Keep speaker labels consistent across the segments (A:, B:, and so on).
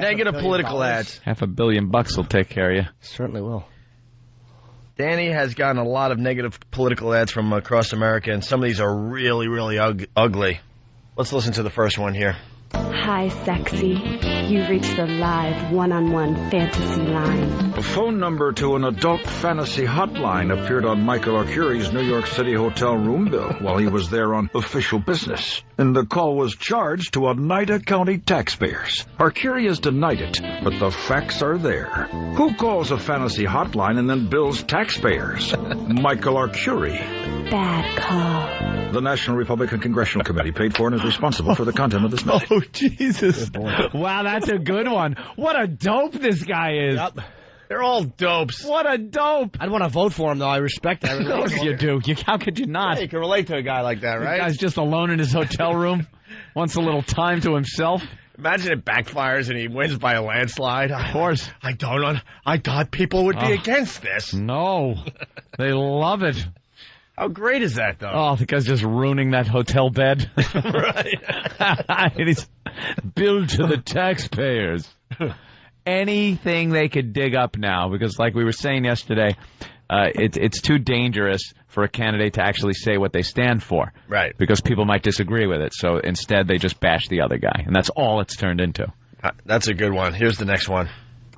A: Negative political ads.
B: $500 million will take care of you.
C: Certainly will.
A: Danny has gotten a lot of negative political ads from across America, and some of these are really, really ugly. Let's listen to the first one here.
D: Hi, sexy. You reached the live one-on-one fantasy line.
E: A phone number to an adult fantasy hotline appeared on Michael Arcuri's New York City hotel room bill while he was there on official business. And the call was charged to Oneida County taxpayers. Arcuri has denied it, but the facts are there. Who calls a fantasy hotline and then bills taxpayers? Michael Arcuri.
D: Bad call.
E: The National Republican Congressional Committee paid for and is responsible for the content of this message.
B: Oh, Jesus. Wow, that's a good one. What a dope this guy is.
A: Yep. They're all dopes.
B: What a dope.
C: I'd want to vote for him, though. I respect that.
B: Of course you do. How could you not?
A: Yeah, you can relate to a guy like that, right?
B: The guy's just alone in his hotel room, wants a little time to himself.
A: Imagine it backfires and he wins by a landslide.
B: Of course.
A: I thought people would be against this.
B: No. They love it.
A: How great is that, though?
B: Oh, the guy's just ruining that hotel bed.
A: Right.
B: And he's billed to the taxpayers. Anything they could dig up now, because like we were saying yesterday, it's too dangerous for a candidate to actually say what they stand for.
A: Right.
B: Because people might disagree with it. So instead, they just bash the other guy. And that's all it's turned into.
A: That's a good one. Here's the next one.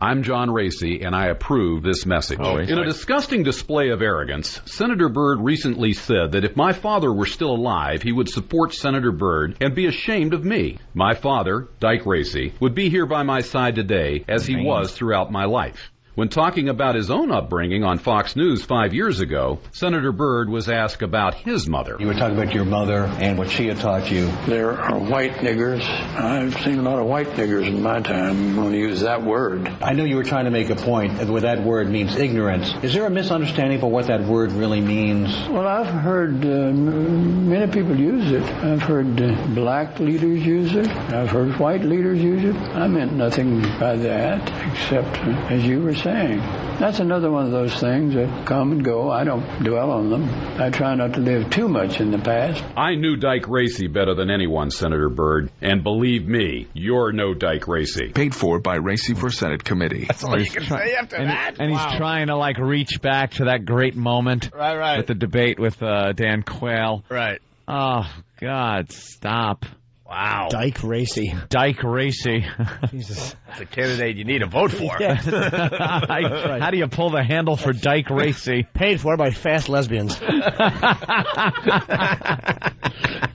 F: I'm John Racy, and I approve this message. In a disgusting display of arrogance, Senator Byrd recently said that if my father were still alive, he would support Senator Byrd and be ashamed of me. My father, Dyke Racy, would be here by my side today, as he was throughout my life. When talking about his own upbringing on Fox News 5 years ago, Senator Byrd was asked about his mother.
G: You were talking about your mother and what she had taught you.
H: There are white niggers. I've seen a lot of white niggers in my time. I'm going to use that word.
G: I know you were trying to make a point where that word means ignorance. Is there a misunderstanding for what that word really means?
H: Well, I've heard many people use it. I've heard black leaders use it. I've heard white leaders use it. I meant nothing by that except, as you were saying, that's another one of those things that come and go. I don't dwell on them. I try not to live too much in the past.
F: I knew Dyke Racy better than anyone, Senator Byrd, and believe me, you're no Dyke Racy.
I: Paid for by Racy for Senate Committee.
A: That's all you can say after that?
B: And he's trying to, reach back to that great moment.
A: Right.
B: With the debate with Dan Quayle.
A: Right.
B: Oh, God, stop.
A: Wow.
C: Dyke Racy.
B: Dyke Racy.
C: Jesus.
A: That's a candidate you need to vote for.
C: Yeah.
B: How do you pull the handle for Dyke Racy?
C: Paid for by fast lesbians.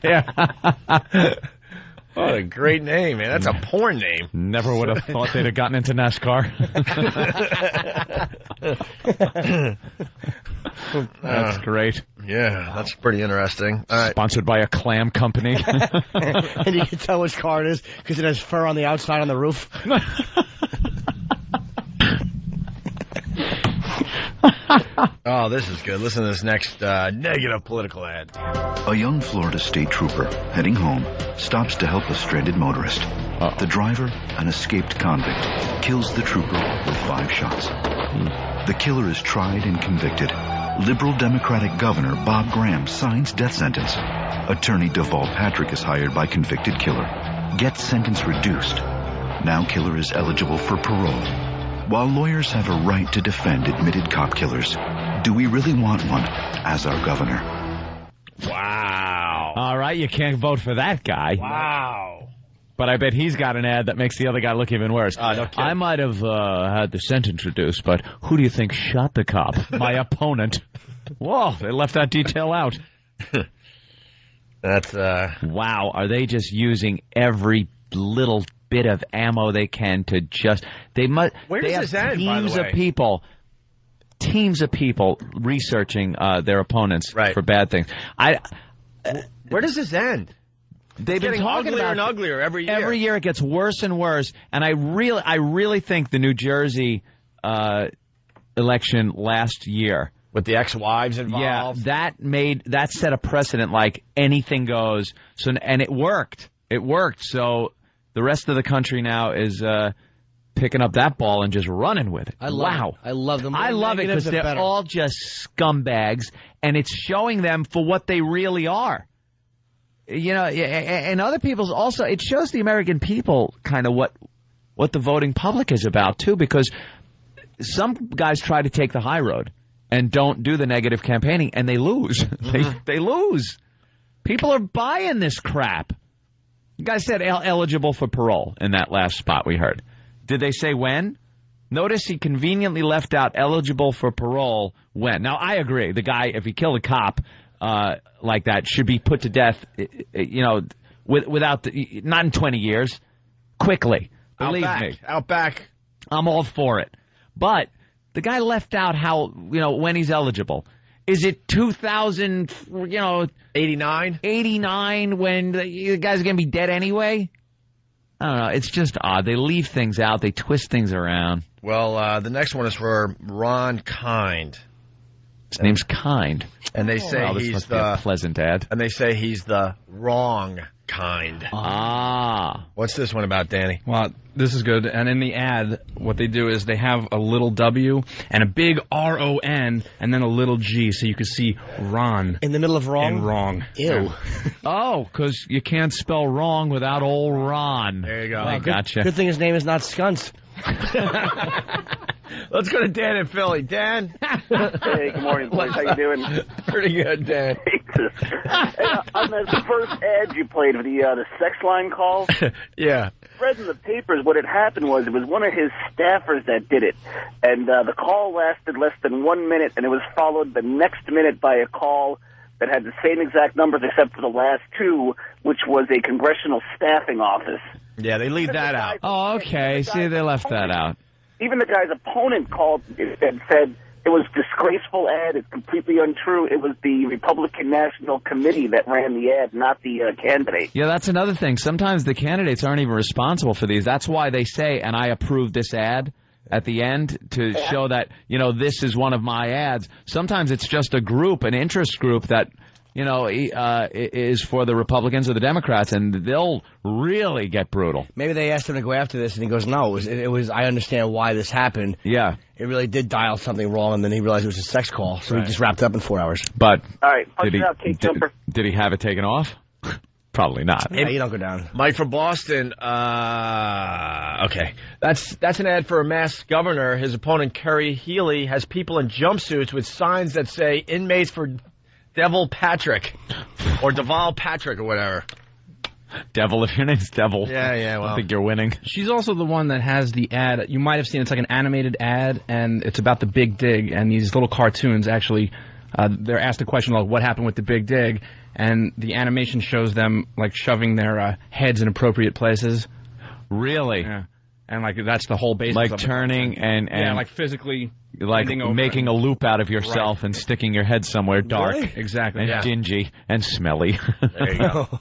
B: Yeah.
A: What a great name, man. That's a porn name.
B: Never would have thought they'd have gotten into NASCAR. That's great.
A: Yeah, that's pretty interesting. All right.
B: Sponsored by a clam company.
C: And you can tell which car it is because it has fur on the outside on the roof.
A: Oh, this is good. Listen to this next negative political ad.
J: A young Florida state trooper heading home stops to help a stranded motorist. The driver, an escaped convict, kills the trooper with 5 shots. The killer is tried and convicted. Liberal Democratic Governor Bob Graham signs death sentence. Attorney Deval Patrick is hired by convicted killer. Gets sentence reduced. Now killer is eligible for parole. While lawyers have a right to defend admitted cop killers, do we really want one as our governor?
A: Wow.
B: All right, you can't vote for that guy.
A: Wow.
B: But I bet he's got an ad that makes the other guy look even worse.
A: No kidding.
B: I might have had the sentence reduced, but who do you think shot the cop? My opponent. Whoa, they left that detail out.
A: That's
B: Wow, are they just using every little bit of ammo they can to just...
A: Where does this end, by the
B: teams
A: way?
B: of people... Teams of people researching their opponents for bad things.
A: Where does this end?
B: They've been
A: getting
B: talking
A: uglier
B: about
A: and uglier every year.
B: Every year it gets worse and worse. And I really think the New Jersey election last year,
A: with the ex-wives involved,
B: that set a precedent like anything goes. So and it worked. It worked. So the rest of the country now is picking up that ball and just running with it.
C: I love them.
B: I love it because they're all just scumbags, and it's showing them for what they really are. You know, and other people's also, it shows the American people kind of what the voting public is about, too, because some guys try to take the high road and don't do the negative campaigning, and they lose. They lose. People are buying this crap. The guy said eligible for parole in that last spot we heard. Did they say when? Notice he conveniently left out eligible for parole when. Now, I agree. The guy, if he killed a cop like that, should be put to death, without not in 20 years, quickly. Believe me.
A: Out back.
B: I'm all for it. But the guy left out how, when he's eligible. Is it 2000,
A: 89?
B: 89 when the guy's going to be dead anyway? I don't know. It's just odd. They leave things out. They twist things around.
A: Well, the next one is for Ron Kind.
B: His name's Kind.
A: And they say
B: this
A: he's
B: must be a pleasant ad.
A: And they say he's the wrong kind.
B: Ah.
A: What's this one about, Danny?
K: Well, this is good. And in the ad, what they do is they have a little W and a big R-O-N and then a little G, so you can see Ron.
C: In the middle of wrong?
K: And wrong.
C: Ew.
B: Oh, because you can't spell wrong without old Ron.
A: There you go.
B: I gotcha.
C: Good thing his name is not Skunts.
A: Let's go to Dan in Philly. Dan?
L: Hey, good morning, boys. How you doing?
A: Pretty good, Dan.
L: On the first ad you played for the sex line call,
A: yeah.
L: read in the papers what had happened was it was one of his staffers that did it. And the call lasted less than 1 minute, and it was followed the next minute by a call that had the same exact numbers except for the last two, which was a congressional staffing office.
A: Yeah, they leave that out.
B: Oh, okay. See, they left that out.
L: Even the guy's opponent called and said it was a disgraceful ad. It's completely untrue. It was the Republican National Committee that ran the ad, not the candidate.
B: Yeah, that's another thing. Sometimes the candidates aren't even responsible for these. That's why they say, and I approve this ad at the end to show that, this is one of my ads. Sometimes it's just a group, an interest group that, is for the Republicans or the Democrats, and they'll really get brutal.
C: Maybe they asked him to go after this, and he goes, no, it was I understand why this happened.
B: Yeah.
C: It really did dial something wrong, and then he realized it was a sex call, so he just wrapped it up in 4 hours.
B: But
L: all right,
B: did he have it taken off? Probably not.
C: Yeah, you don't go down.
A: Mike from Boston. Okay. That's an ad for a masked governor. His opponent, Kerry Healy, has people in jumpsuits with signs that say inmates for Deval Patrick or Deval Patrick or whatever.
B: Devil, if your name's Devil.
A: Yeah, well.
B: I think you're winning.
K: She's also the one that has the ad. You might have seen it's like an animated ad, and it's about the Big Dig, and these little cartoons actually, they're asked a question like, what happened with the Big Dig? And the animation shows them, like, shoving their heads in appropriate places.
B: Really?
K: Yeah. And, like, that's the whole basis
B: like
K: of
B: turning
K: it.
B: and
K: yeah, like physically
B: like making a loop out of yourself and sticking your head somewhere dark.
C: Really?
K: Exactly.
B: And dingy and smelly.
A: There you go.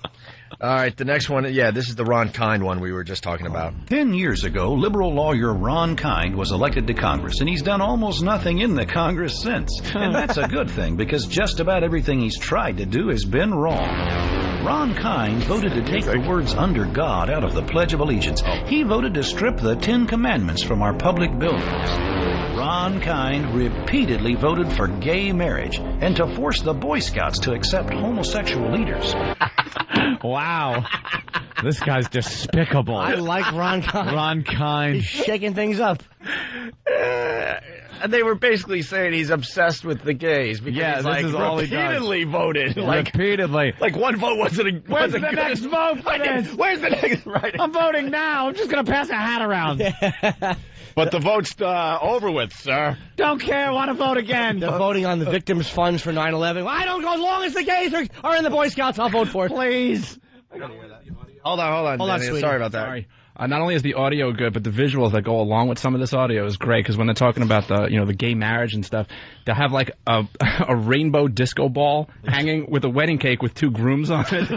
A: All right, the next one, this is the Ron Kind one we were just talking about.
M: 10 years ago, liberal lawyer Ron Kind was elected to Congress, and he's done almost nothing in the Congress since. And that's a good thing, because just about everything he's tried to do has been wrong. Ron Kind voted to take the words "under God" out of the Pledge of Allegiance. He voted to strip the 10 Commandments from our public buildings. Ron Kind repeatedly voted for gay marriage and to force the Boy Scouts to accept homosexual leaders.
B: Wow. This guy's despicable.
C: I like Ron Kind.
B: Ron Kind.
C: He's shaking things up.
A: And they were basically saying he's obsessed with the gays because he's
B: is all he does.
A: repeatedly voted.
B: Repeatedly.
A: Like one vote wasn't
B: Where's the next vote for this?
A: Where's the next? Right.
B: I'm voting now. I'm just going to pass a hat around.
A: But the vote's over with, sir.
B: Don't care. Want to vote again.
C: They're voting on the victims' funds for 9/11. Well, I don't go as long as the gays are in the Boy Scouts. I'll vote for it.
B: Please.
A: Hold on, Danny. Sorry about that.
K: Sorry. Not only is the audio good, but the visuals that go along with some of this audio is great. Because when they're talking about the gay marriage and stuff, they'll have like a rainbow disco ball hanging with a wedding cake with 2 grooms on it.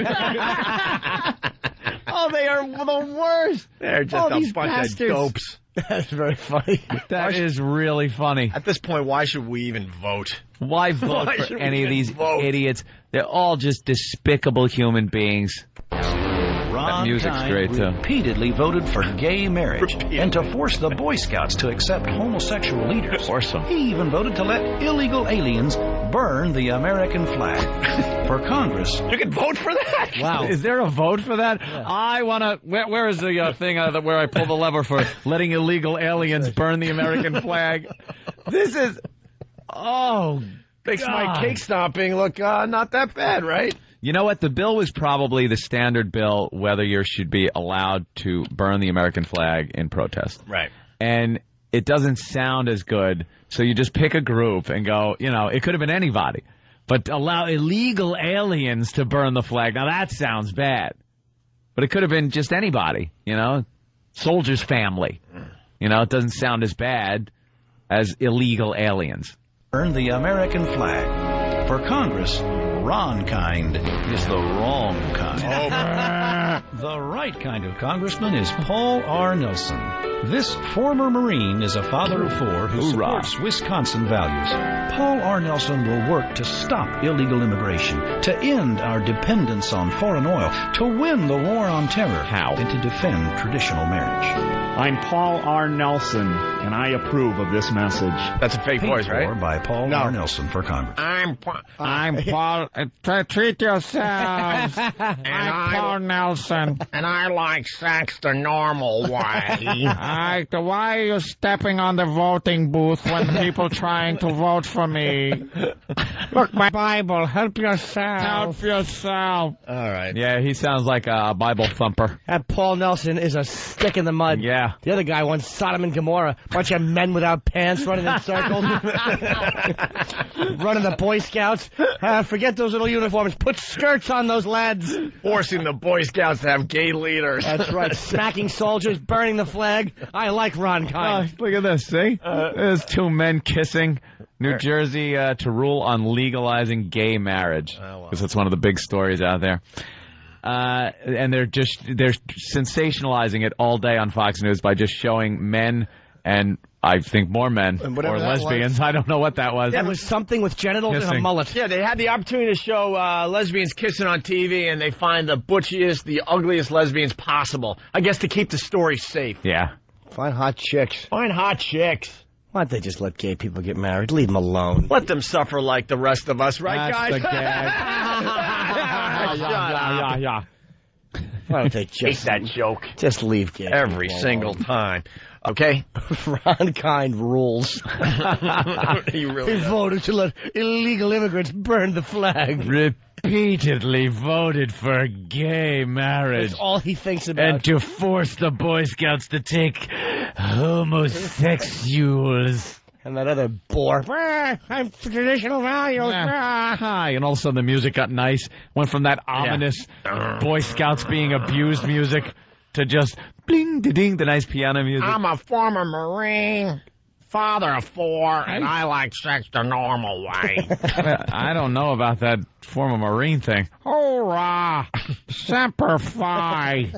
B: Oh, they are the worst.
A: They're just a bunch of dopes.
C: That's very funny.
B: That is really funny.
A: At this point, why should we even vote?
B: Why vote for any of these idiots? They're all just despicable human beings.
M: Ron
B: music's
M: Kind
B: great, too.
M: repeatedly voted for gay marriage and to force the Boy Scouts to accept homosexual leaders.
B: Force them.
M: He even voted to let illegal aliens burn the American flag. For Congress,
A: You can vote for that?
B: Wow. Is there a vote for that? Yeah. I want to... Where is the thing where I pull the lever for letting illegal aliens burn the American flag? This is... Oh,
A: Makes
B: God.
A: my cake stomping look not that bad, right?
B: You know what? The bill was probably the standard bill whether you should be allowed to burn the American flag in protest.
A: Right.
B: And it doesn't sound as good, so you just pick a group and go, it could have been anybody. But allow illegal aliens to burn the flag. Now, that sounds bad. But it could have been just anybody, soldier's family. It doesn't sound as bad as illegal aliens.
M: burn the American flag. For Congress, Ron kind is the wrong kind. The right kind of congressman is Paul R. Nelson. This former Marine is a father of four who supports Wisconsin values. Paul R. Nelson will work to stop illegal immigration, to end our dependence on foreign oil, to win the war on terror, and to defend traditional marriage.
N: I'm Paul R. Nelson, and I approve of this message.
A: That's a fake voice, right?
M: By Paul R. Nelson for Congress.
B: I'm Paul. Treat yourselves. I'm Paul Nelson.
A: And I like sex the normal way.
B: Why are you stepping on the voting booth when people trying to vote for me? Look, my Bible. Help yourself. Help yourself.
A: All right.
B: Yeah, he sounds like a Bible thumper.
C: That Paul Nelson is a stick in the mud.
B: Yeah.
C: The other guy wants Sodom and Gomorrah. Bunch of men without pants running in circles. Running the Boy Scouts. Forget those little uniforms. Put skirts on those lads.
A: Forcing the Boy Scouts to have gay leaders.
C: That's right. Smacking soldiers, burning the flag. I like Ron Kind.
B: Look at this, see? There's two men kissing. New Jersey to rule on legalizing gay marriage. Because that's one of the big stories out there. And they're sensationalizing it all day on Fox News by just showing men and I think more men or lesbians. I don't know what that was.
C: That was something with genitals and a mullet.
A: Yeah, they had the opportunity to show lesbians kissing on TV, and they find the butchiest, the ugliest lesbians possible. I guess to keep the story safe.
B: Yeah.
C: Find hot chicks.
A: Find hot chicks.
C: Why don't they just let gay people get married? Leave them alone.
A: Let them suffer like the rest of us, right, guys?
B: The gag. Yeah.
C: Why don't they just...
A: Hate that joke.
C: Just leave gay
A: every single time. Okay?
C: Ron Kind rules.
A: He really
C: does. Voted to let illegal immigrants burn the flag.
B: Repeatedly voted for gay marriage.
C: That's all he thinks about.
B: And to force the Boy Scouts to take homosexuals.
C: And that other bore. I'm traditional values.
B: And all of a sudden the music got nice. Went from that ominous Boy Scouts being abused music to just bling-da-ding, the nice piano music.
A: I'm a former Marine, father of four, and I like sex the normal way.
B: I don't know about that former Marine thing. Hurrah! Semper Fi!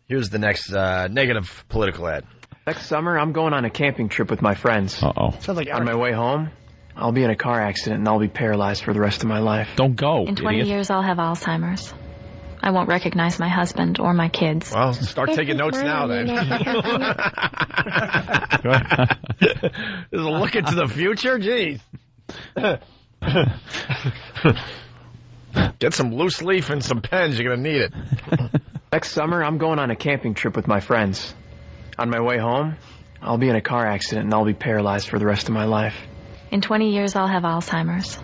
A: Here's the next negative political ad.
O: Next summer, I'm going on a camping trip with my friends.
B: Uh-oh.
C: Sounds like
O: on my way home, I'll be in a car accident and I'll be paralyzed for the rest of my life.
B: Don't go,
P: In 20 years, I'll have Alzheimer's. I won't recognize my husband or my kids.
A: Well, start taking notes now, then. There's a look into the future? Jeez. Get some loose leaf and some pens. You're going to need it.
O: Next summer, I'm going on a camping trip with my friends. On my way home, I'll be in a car accident and I'll be paralyzed for the rest of my life.
P: In 20 years, I'll have Alzheimer's.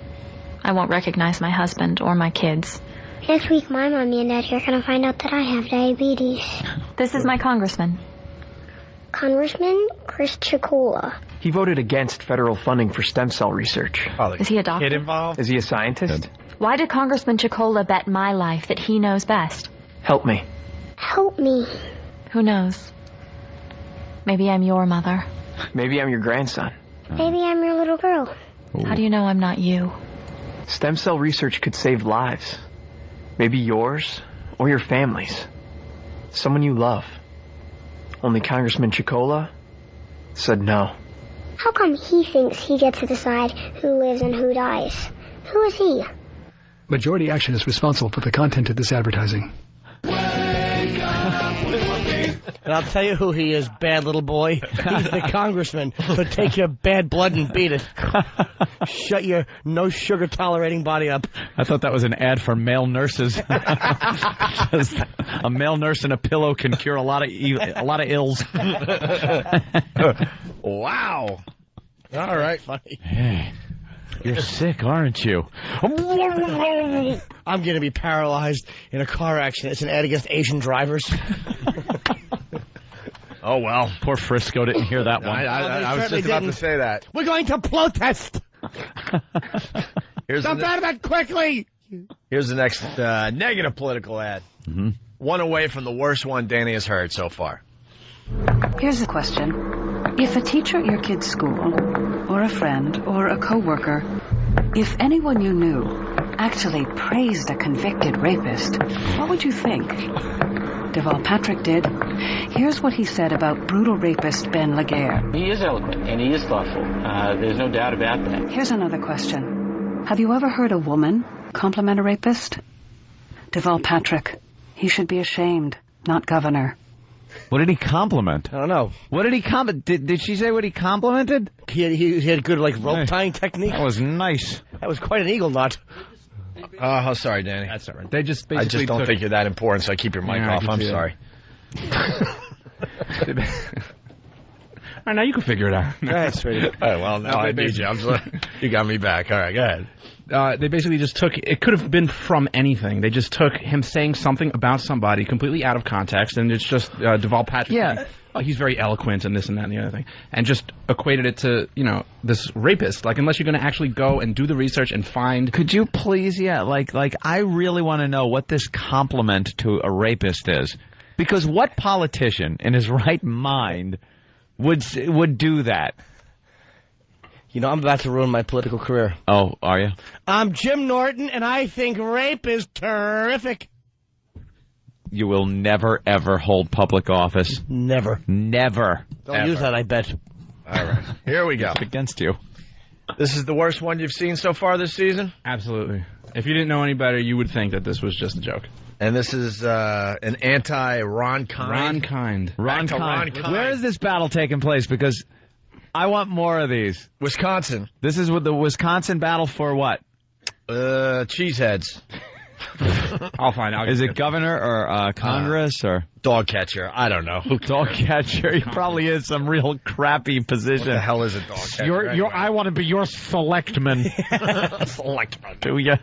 P: I won't recognize my husband or my kids.
Q: Next week, my mommy and daddy are going to find out that I have diabetes.
P: This is my congressman.
Q: Congressman Chris Chicola.
O: He voted against federal funding for stem cell research.
P: Is he a doctor?
O: Kid involved? Is he a scientist?
P: Why did Congressman Chicola bet my life that he knows best?
O: Help me.
Q: Help me.
P: Who knows? Maybe I'm your mother.
O: Maybe I'm your grandson.
Q: Maybe I'm your little girl.
P: How do you know I'm not you?
O: Stem cell research could save lives. Maybe yours or your family's. Someone you love. Only Congressman Chicola said no.
Q: How come he thinks he gets to decide who lives and who dies? Who is he?
R: Majority Action is responsible for the content of this advertising.
S: Wake up with Opie.
C: And I'll tell you who he is, bad little boy. He's the congressman who'll take your bad blood and beat it. Shut your no-sugar-tolerating body up.
B: I thought that was an ad for male nurses. A male nurse and a pillow can cure a lot of ills.
A: Wow. All right.
C: Funny.
B: Hey, you're sick, aren't you?
C: I'm going to be paralyzed in a car accident. It's an ad against Asian drivers.
A: Oh, well.
B: Poor Frisco didn't hear that one.
A: I was just about to say that.
C: We're going to protest.
A: Stop
C: that quickly.
A: Here's the next negative political ad.
B: Mm-hmm.
A: One away from the worst one Danny has heard so far.
R: Here's a question. If a teacher at your kid's school, or a friend, or a coworker, if anyone you knew actually praised a convicted rapist, what would you think? Deval Patrick did. Here's what he said about brutal rapist Ben Laguerre.
S: He is eloquent, and he is thoughtful. There's no doubt about that.
R: Here's another question. Have you ever heard a woman compliment a rapist? Deval Patrick. He should be ashamed, not governor.
B: What did he compliment?
C: I don't know.
B: What did he compliment? Did she say what he complimented?
C: He had good, rope tying technique.
B: That was nice.
C: That was quite an eagle knot.
A: Oh, sorry, Danny.
K: That's all right. They just
A: I just don't think you're that important, so I keep your mic off. I'm sorry.
K: All right, now you can figure it out.
C: That's right.
A: All right, well, now I need you. You got me back. All right, go ahead.
K: They basically just took, it could have been from anything. They just took him saying something about somebody completely out of context, and it's just Deval Patrick saying, oh, he's very eloquent and this and that and the other thing, and just equated it to, this rapist. Like, unless you're going to actually go and do the research and find...
B: Could you please, I really want to know what this compliment to a rapist is. Because what politician in his right mind would do that?
C: I'm about to ruin my political career.
B: Oh, are you?
C: I'm Jim Norton, and I think rape is terrific.
B: You will never, ever hold public office.
C: Never.
B: Never.
C: Don't use that, I bet.
A: All right. Here we go.
B: It's against you.
A: This is the worst one you've seen so far this season?
K: Absolutely. If you didn't know any better, you would think that this was just a joke.
A: And this is an anti-Ron Kind.
K: Ron Kind.
B: Where is this battle taking place? Because I want more of these.
A: Wisconsin.
B: This is the Wisconsin battle for what?
A: Cheeseheads.
K: I'll find out.
B: Is it governor or Congress or
A: dog catcher? I don't know.
B: Dog catcher. He probably is some real crappy position.
A: What the hell is a dog catcher?
B: I want to be your selectman.
A: Selectman.
B: Do ya?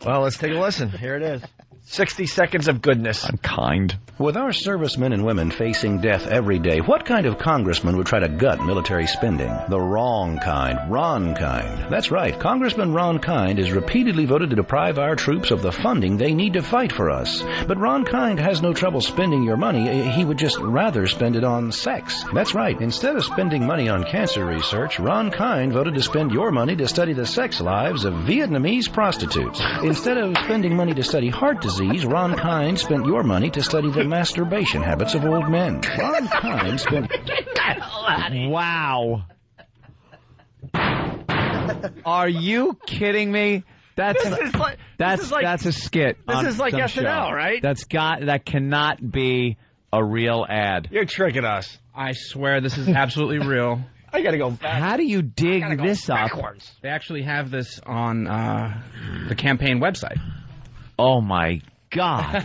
A: Well, let's take a listen. Here it is. 60 seconds of goodness.
B: Unkind.
M: With our servicemen and women facing death every day, what kind of congressman would try to gut military spending? The wrong kind. Ron Kind. That's right. Congressman Ron Kind is repeatedly voted to deprive our troops of the funding they need to fight for us. But Ron Kind has no trouble spending your money. He would just rather spend it on sex. That's right. Instead of spending money on cancer research, Ron Kind voted to spend your money to study the sex lives of Vietnamese prostitutes. Instead of spending money to study heart disease, Ron Kind spent your money to study the masturbation habits of old men. Ron Kind spent...
B: Wow. Are you kidding me? That's a skit.
A: This is like SNL, right?
B: That cannot be a real ad.
A: You're tricking us.
K: I swear this is absolutely real.
A: I gotta go back.
B: How do you dig this up?
K: They actually have this on the campaign website.
B: Oh, my God.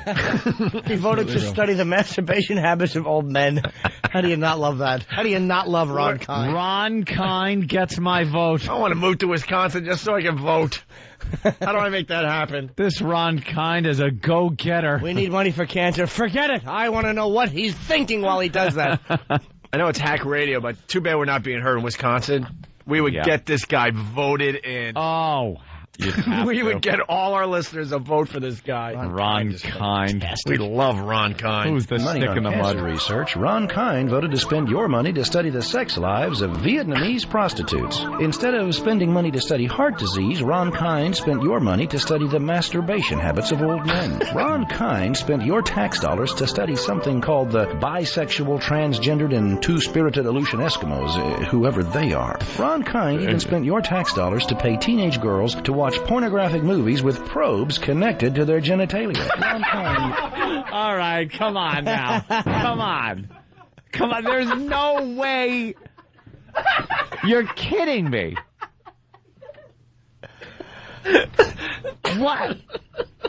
C: He voted to study the masturbation habits of old men. How do you not love that? How do you not love Ron Kind?
B: Ron Kind gets my vote.
A: I want to move to Wisconsin just so I can vote. How do I make that happen?
B: This Ron Kind is a go-getter.
C: We need money for cancer. Forget it. I want to know what he's thinking while he does that.
A: I know it's hack radio, but too bad we're not being heard in Wisconsin. We would get this guy voted in.
B: Oh,
A: we would get all our listeners a vote for this guy.
B: Ron Kind.
A: We love Ron Kind.
B: Who's the
M: money
B: stick
M: on
B: in the
M: cancer
B: mud?
M: Research, Ron Kind voted to spend your money to study the sex lives of Vietnamese prostitutes. Instead of spending money to study heart disease, Ron Kind spent your money to study the masturbation habits of old men. Ron Kind spent your tax dollars to study something called the bisexual, transgendered, and two-spirited Aleutian Eskimos, whoever they are. Ron Kind even spent your tax dollars to pay teenage girls to watch
T: watch pornographic movies with probes connected to their genitalia. Ron Kind.
B: All right, come on now. Come on. There's no way. You're kidding me. What?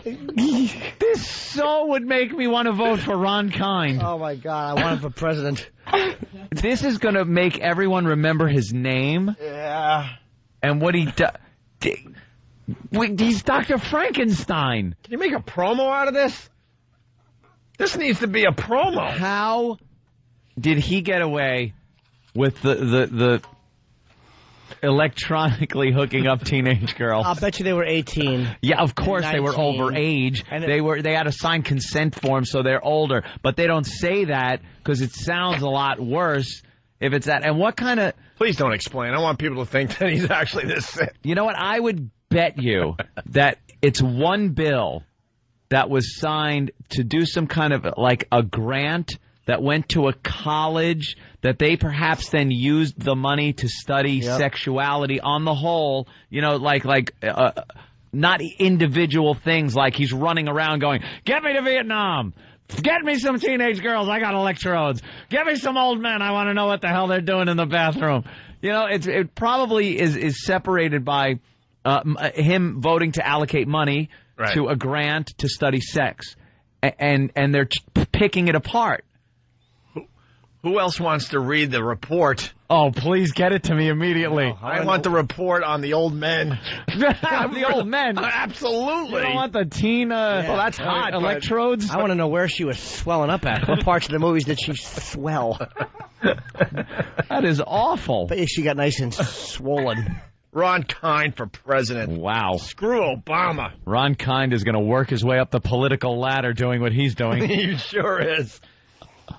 B: This so would make me want to vote for Ron Kind.
C: Oh, my God. I want him for president.
B: This is going to make everyone remember his name.
C: Yeah.
B: And what he does. He's Dr. Frankenstein.
A: Can you make a promo out of this? This needs to be a promo.
B: How did he get away with the electronically hooking up teenage girls?
C: I'll bet you they were 18.
B: Yeah, of course they were over age. And they had to sign consent forms, so they're older. But they don't say that because it sounds a lot worse if it's that. And what kind of...
A: Please don't explain. I want people to think that he's actually this sick.
B: You know what? I would bet you that it's one bill that was signed to do some kind of like a grant that went to a college that they perhaps then used the money to study sexuality on the whole, not individual things like he's running around going, get me to Vietnam, get me some teenage girls, I got electrodes, get me some old men, I want to know what the hell they're doing in the bathroom. It probably is separated by him voting to allocate money to a grant to study sex, and they're picking it apart.
A: Who else wants to read the report?
B: Oh, please get it to me immediately.
A: No, I want the report on the old men.
B: The old men?
A: Absolutely.
B: You don't want the teen
A: well, that's hot,
B: electrodes?
C: I want to know where she was swelling up at. What parts of the movies did she swell?
B: That is awful.
C: But she got nice and swollen.
A: Ron Kind for president.
B: Wow.
A: Screw Obama.
B: Ron Kind is going to work his way up the political ladder doing what he's doing.
A: He sure is.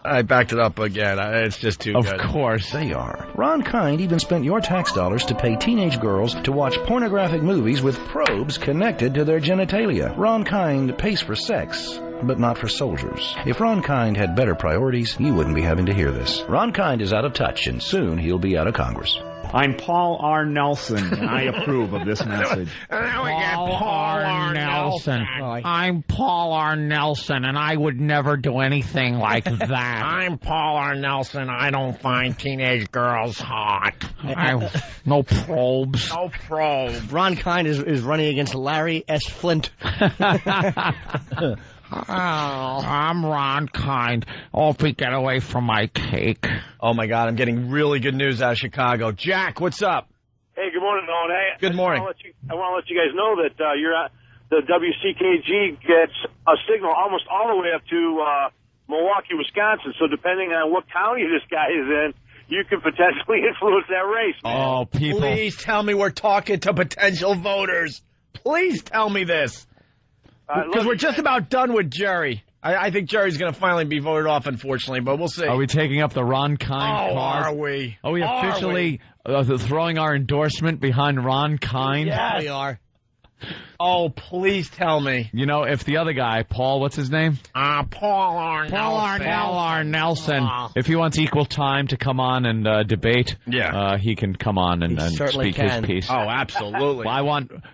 A: I backed it up again. It's just too good.
B: Of course.
T: They are. Ron Kind even spent your tax dollars to pay teenage girls to watch pornographic movies with probes connected to their genitalia. Ron Kind pays for sex, but not for soldiers. If Ron Kind had better priorities, you wouldn't be having to hear this. Ron Kind is out of touch, and soon he'll be out of Congress.
N: I'm Paul R. Nelson, and I approve of this message.
B: Paul R. Nelson. I'm Paul R. Nelson, and I would never do anything like that.
A: I'm Paul R. Nelson. I don't find teenage girls hot.
B: No probes.
A: No probes.
C: Ron Kind is running against Larry S. Flint.
B: I'm Ron Kind. Opie, get away from my cake.
A: Oh, my God. I'm getting really good news out of Chicago. Jack, what's up?
U: Hey, good morning, Owen. Hey,
A: good morning.
U: I want to let you guys know that the WCKG gets a signal almost all the way up to Milwaukee, Wisconsin. So depending on what county this guy is in, you can potentially influence that race.
B: Oh, people.
A: Please tell me we're talking to potential voters. Please tell me this. Because we're just about done with Jerry. I think Jerry's going to finally be voted off, unfortunately, but we'll see.
B: Are we taking up the Ron Kind card?
A: Are we?
B: Are we officially throwing our endorsement behind Ron Kind?
C: Yeah, we are.
A: Oh, please tell me.
B: You know, if the other guy, Paul, what's his name?
A: Paul R.
B: Nelson. If he wants equal time to come on and debate, he can come on and speak his piece.
A: Oh, absolutely.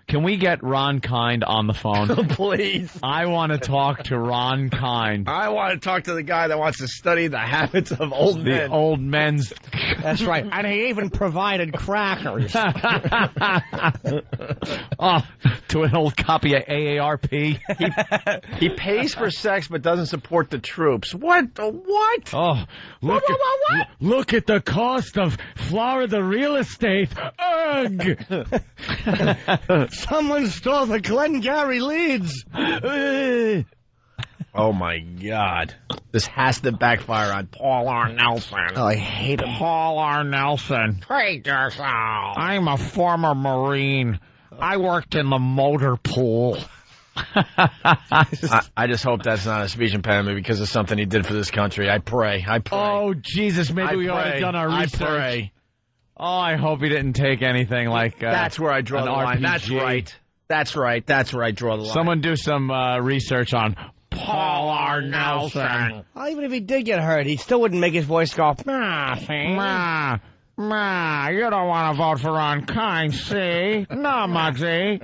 B: Can we get Ron Kind on the phone?
A: Please.
B: I want to talk to Ron Kind.
A: I want to talk to the guy that wants to study the habits of old men.
B: The old men's.
C: That's right. And he even provided crackers.
B: To an old copy of AARP.
A: He pays for sex but doesn't support the troops. What?
B: Oh, look at the cost of Florida real estate. Ugh!
C: Someone stole the Glengarry Leads.
A: Oh, my God. This has to backfire on Paul R. Nelson.
C: Oh, I hate him.
B: Paul R. Nelson.
A: Praise yourself.
B: I'm a former Marine. I worked in the motor pool.
A: I just hope that's not a speech impediment because of something he did for this country. I pray.
B: Oh, Jesus, maybe we ought to have done our research.
A: I pray.
B: Oh, I hope he didn't take anything like
A: that's where I draw the line. That's right. That's where I draw the line.
B: Someone do some research on Paul R. Nelson.
C: Even if he did get hurt, he still wouldn't make his voice go,
B: Ma, you don't want to vote for Ron Kind, see? No, Muggsy.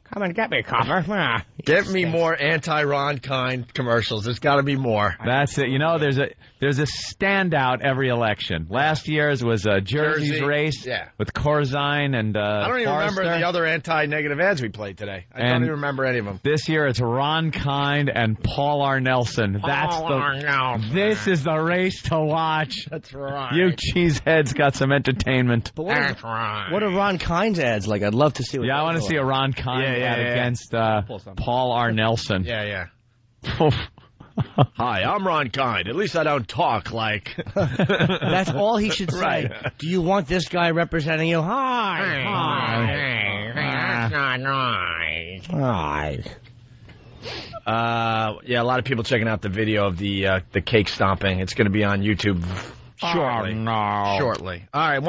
C: Come and get me, copper.
A: Get me more anti-Ron Kind commercials. There's got to be more.
B: That's it. You know, there's a standout every election. Last year's was Jersey's race with Corzine and
A: I don't even
B: Forrester.
A: remember the other anti-negative ads we played today. I don't even remember any of them.
B: This year it's Ron Kind and Paul Arnelson. This is the race to watch.
A: That's right.
B: You cheeseheads got some entertainment.
C: But what are Ron Kind's ads like? I'd love to see.
B: I want to see a Ron Kind ad against Paul Arnelson.
A: Yeah. Hi, I'm Ron Kind. At least I don't talk like...
C: That's all he should say.
A: Right.
C: Do you want this guy representing you? Hi.
A: That's not nice.
C: Hi.
A: A lot of people checking out the video of the cake stomping. It's going to be on YouTube shortly.
B: Oh, no.
A: Shortly. All right.